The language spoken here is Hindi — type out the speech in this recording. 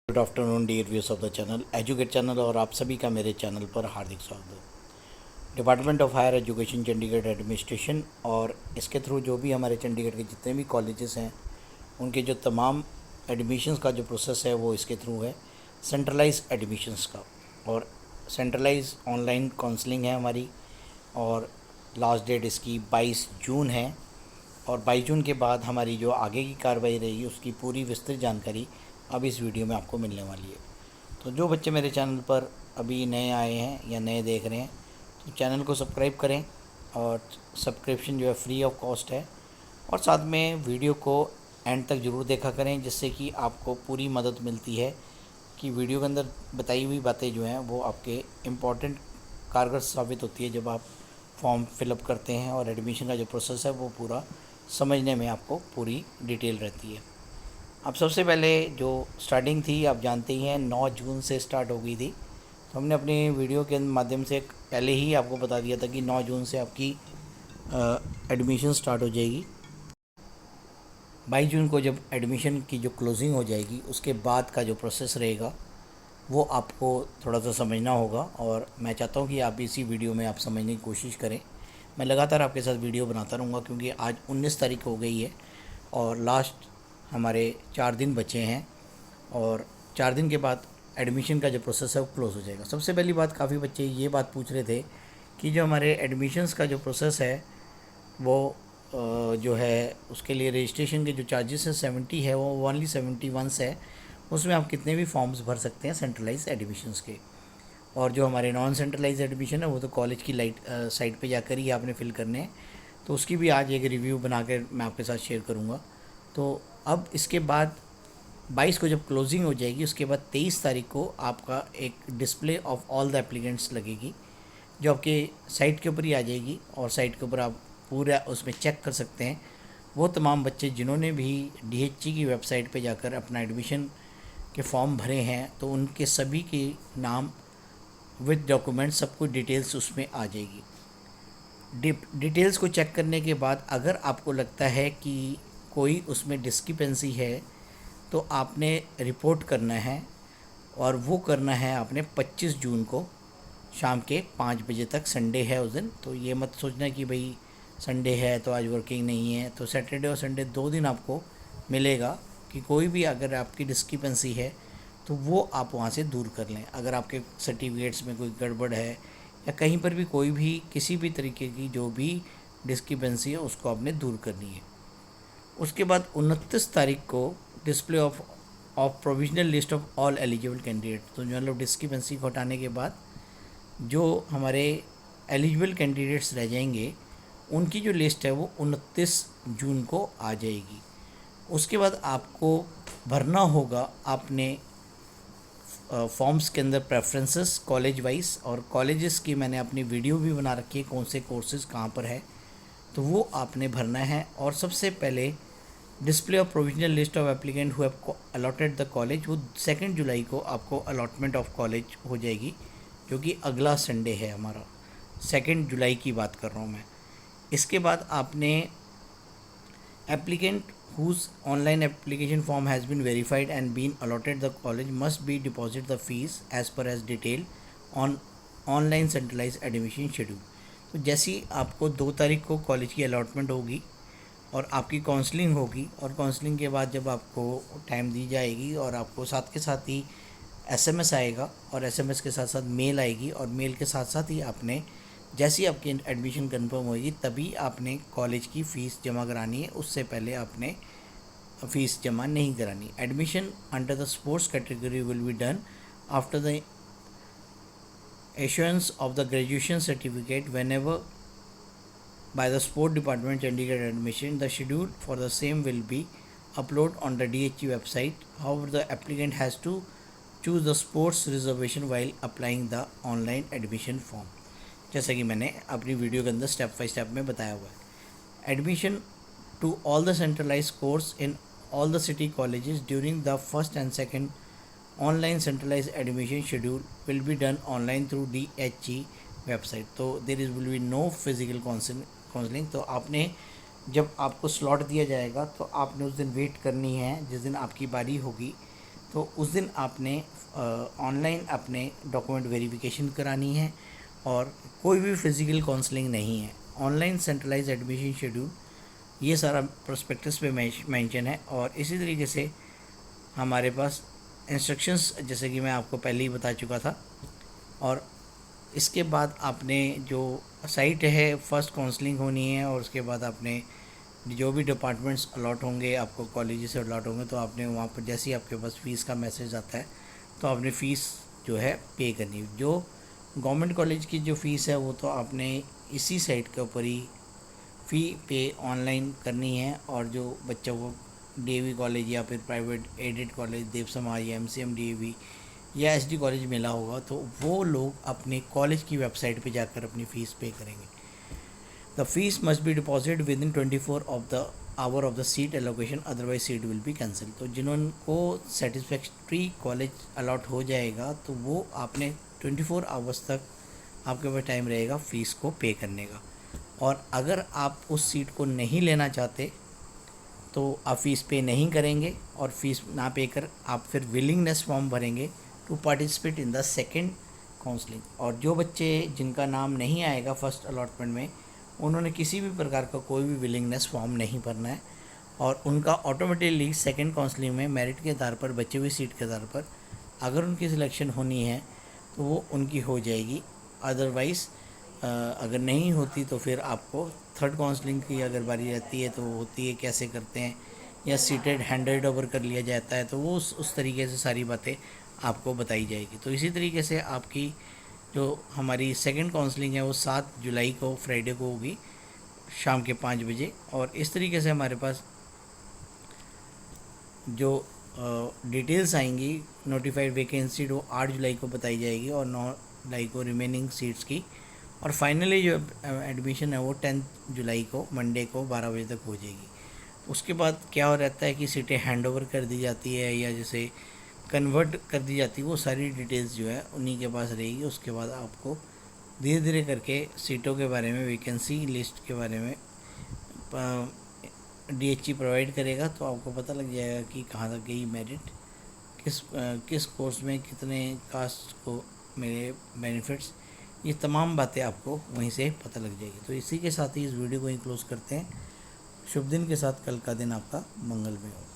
Good afternoon dear viewers of the channel educate channel और आप सभी का मेरे चैनल पर हार्दिक स्वागत है। Department of higher education Chandigarh administration और इसके थ्रू जो भी हमारे चंडीगढ़ के जितने भी कॉलेजेस हैं उनके जो तमाम एडमिशन्स का जो प्रोसेस है वो इसके थ्रू है सेंट्रलाइज एडमिशन्स का। और सेंट्रलाइज ऑनलाइन काउंसलिंग है हमारी और लास्ट डेट इसकी 22 जून है। और 22 जून के बाद हमारी जो आगे की कार्रवाई रहेगी उसकी पूरी विस्तृत जानकारी अब इस वीडियो में आपको मिलने वाली है। तो जो बच्चे मेरे चैनल पर अभी नए आए हैं या नए देख रहे हैं तो चैनल को सब्सक्राइब करें और सब्सक्रिप्शन जो है फ्री ऑफ कॉस्ट है। और साथ में वीडियो को एंड तक ज़रूर देखा करें जिससे कि आपको पूरी मदद मिलती है कि वीडियो के अंदर बताई हुई बातें जो हैं वो आपके इम्पॉर्टेंट कारगर साबित होती है जब आप फॉर्म फिलअप करते हैं और एडमिशन का जो प्रोसेस है वो पूरा समझने में आपको पूरी डिटेल रहती है। अब सबसे पहले जो स्टार्टिंग थी आप जानते ही हैं 9 जून से स्टार्ट हो गई थी। तो हमने अपनी वीडियो के माध्यम से पहले ही आपको बता दिया था कि 9 जून से आपकी एडमिशन स्टार्ट हो जाएगी। 22 जून को जब एडमिशन की जो क्लोजिंग हो जाएगी उसके बाद का जो प्रोसेस रहेगा वो आपको थोड़ा सा समझना होगा और मैं चाहता हूँ कि आप इसी वीडियो में आप समझने की कोशिश करें। मैं लगातार आपके साथ वीडियो बनाता रहूँगा क्योंकि आज 19 तारीख हो गई है और लास्ट हमारे 4 दिन बचे हैं और 4 दिन के बाद एडमिशन का जो प्रोसेस है वो क्लोज़ हो जाएगा। सबसे पहली बात, काफ़ी बच्चे ये बात पूछ रहे थे कि जो हमारे एडमिशन्स का जो प्रोसेस है वो जो है उसके लिए रजिस्ट्रेशन के जो चार्जेस हैं 70 है वो ओनली 71 है। उसमें आप कितने भी फॉर्म्स भर सकते हैं सेंट्रलाइज एडमिशन्स के। और जो हमारे नॉन सेंट्रलाइज एडमिशन है वो तो कॉलेज की साइट पे जाकर ही आपने फिल करने हैं। तो उसकी भी आज एक रिव्यू बना कर मैं आपके साथ शेयर करूँगा। तो अब इसके बाद 22 को जब क्लोजिंग हो जाएगी उसके बाद 23 तारीख को आपका एक display of all the applicants लगेगी जो आपके साइट के ऊपर ही आ जाएगी। और साइट के ऊपर आप पूरा उसमें चेक कर सकते हैं वो तमाम बच्चे जिन्होंने भी DHC की वेबसाइट पे जाकर अपना एडमिशन के फॉर्म भरे हैं तो उनके सभी के नाम विद डॉक्यूमेंट सब कुछ डिटेल्स उसमें आ जाएगी। डिटेल्स को चेक करने के बाद अगर आपको लगता है कि कोई उसमें डिस्क्रिपेंसी है तो आपने रिपोर्ट करना है और वो करना है आपने 25 जून को शाम के 5 बजे तक। संडे है उस दिन, तो ये मत सोचना कि भाई संडे है तो आज वर्किंग नहीं है। तो सैटरडे और संडे 2 दिन आपको मिलेगा कि कोई भी अगर आपकी डिस्क्रिपेंसी है तो वो आप वहाँ से दूर कर लें। अगर आपके सर्टिफिकेट्स में कोई गड़बड़ है या कहीं पर भी कोई भी किसी भी तरीके की जो भी डिस्क्रिपेंसी है उसको आपने दूर करनी है। उसके बाद 29 तारीख को display of provisional list of all eligible candidate. तो जो मतलब डिस्क्रिपेंसी को हटाने के बाद जो हमारे एलिजिबल कैंडिडेट्स रह जाएंगे उनकी जो लिस्ट है वो 29 जून को आ जाएगी। उसके बाद आपको भरना होगा आपने फॉर्म्स के अंदर प्रेफरेंसेस कॉलेज वाइज, और कॉलेजेस की मैंने अपनी वीडियो भी बना रखी है कौन से कोर्सेज कहाँ पर है तो वो आपने भरना है। और सबसे पहले display of provisional list of applicant who have allotted the college, वो 2 जुलाई को आपको अलॉटमेंट ऑफ कॉलेज हो जाएगी जो कि अगला संडे है हमारा, 2 जुलाई की बात कर रहा हूँ मैं। इसके बाद आपने applicant whose online application form has been verified and been allotted the college must be deposit the fees as per as detail on online centralized admission schedule। तो जैसी आपको 2 तारीख को कॉलेज की अलॉटमेंट होगी और आपकी काउंसलिंग होगी और काउंसलिंग के बाद जब आपको टाइम दी जाएगी और आपको साथ के साथ ही SMS आएगा और SMS के साथ साथ मेल आएगी और मेल के साथ साथ ही आपने जैसी आपकी एडमिशन कंफर्म होगी तभी आपने कॉलेज की फ़ीस जमा करानी है, उससे पहले आपने फ़ीस जमा नहीं करानी। Admission under the sports category will be done after the issuance of the graduation certificate whenever by the sport department Chandigarh admission. The schedule for the same will be uploaded on the DHE website. However, the applicant has to choose the sports reservation while applying the online admission form, जैसा कि मैंने अपनी वीडियो के अंदर स्टेप बाय स्टेप में बताया हुआ है। Admission to all the centralize course in all the city colleges during the first and second online centralize admission schedule will be done online through DHE website. तो there is will be no physical counselling. तो आपने जब आपको स्लॉट दिया जाएगा तो आपने उस दिन वेट करनी है जिस दिन आपकी बारी होगी तो उस दिन आपने ऑनलाइन अपने डॉक्यूमेंट वेरिफिकेशन करानी है और कोई भी फिज़िकल काउंसलिंग नहीं है। ऑनलाइन सेंट्रलाइज एडमिशन शेड्यूल ये सारा प्रोस्पेक्टस पे मेंशन है। और इसी तरीके से हमारे पास इंस्ट्रक्शंस जैसे कि मैं आपको पहले ही बता चुका था। और इसके बाद आपने जो साइट है फर्स्ट काउंसलिंग होनी है और उसके बाद आपने जो भी डिपार्टमेंट्स अलॉट होंगे आपको कॉलेज से अलॉट होंगे तो आपने वहाँ पर जैसे ही आपके पास फ़ीस का मैसेज आता है तो आपने फ़ीस जो है पे करनी है। जो गवर्नमेंट कॉलेज की जो फ़ीस है वो तो आपने इसी साइट के ऊपर ही फ़ी पे ऑनलाइन करनी है। और जो बच्चों को डीएवी कॉलेज या फिर प्राइवेट एडेड कॉलेज देव समाज या एमसीएम डीएवी या एसडी कॉलेज मिला होगा तो वो लोग अपने कॉलेज की वेबसाइट पे जाकर अपनी फ़ीस पे करेंगे। The fees must be deposit with in 24 of the hour of the seat allocation, otherwise seat will be cancel. तो जिनको सेटिस्फैक्ट्री कॉलेज अलॉट हो जाएगा तो वो आपने 24 आवर्स तक आपके पास टाइम रहेगा फ़ीस को पे करने का। और अगर आप उस सीट को नहीं लेना चाहते तो आप फ़ीस पे नहीं करेंगे और फीस ना पे कर आप फिर विलिंगनेस फॉर्म भरेंगे to participate in the second counselling. और जो बच्चे जिनका नाम नहीं आएगा फर्स्ट अलॉटमेंट में उन्होंने किसी भी प्रकार का कोई भी विलिंगनेस फॉर्म नहीं भरना है और उनका ऑटोमेटिकली सेकेंड काउंसलिंग में मेरिट के आधार पर बची हुई सीट के आधार पर अगर उनकी सिलेक्शन होनी है तो वो उनकी हो जाएगी। अदरवाइज़ अगर नहीं होती तो फिर आपको थर्ड काउंसलिंग की अगर बारी रहती है तो होती है कैसे करते हैं या सीटेड हैंडेड ओवर कर लिया जाता है तो वो उस तरीके से सारी बातें आपको बताई जाएगी। तो इसी तरीके से आपकी जो हमारी सेकंड काउंसलिंग है वो 7 जुलाई को फ्राइडे को होगी शाम के 5 बजे। और इस तरीके से हमारे पास जो डिटेल्स आएंगी नोटिफाइड वैकेंसी वो 8 जुलाई को बताई जाएगी और 9 जुलाई को रिमेनिंग सीट्स की। और फाइनली जो एडमिशन है वो 10 जुलाई को मंडे को 12 बजे तक हो जाएगी। उसके बाद क्या हो रहता है कि सीटें हैंड ओवर कर दी जाती है या जैसे कन्वर्ट कर दी जाती है, वो सारी डिटेल्स जो है उन्हीं के पास रहेगी। उसके बाद आपको धीरे धीरे करके सीटों के बारे में वैकेंसी लिस्ट के बारे में डीएचई प्रोवाइड करेगा तो आपको पता लग जाएगा कि कहाँ तक गई मेरिट, किस कोर्स में कितने कास्ट को मिले बेनिफिट्स, ये तमाम बातें आपको वहीं से पता लग जाएगी। तो इसी के साथ ही इस वीडियो को ही क्लोज़ करते हैं। शुभ दिन के साथ कल का दिन आपका मंगलमय हो।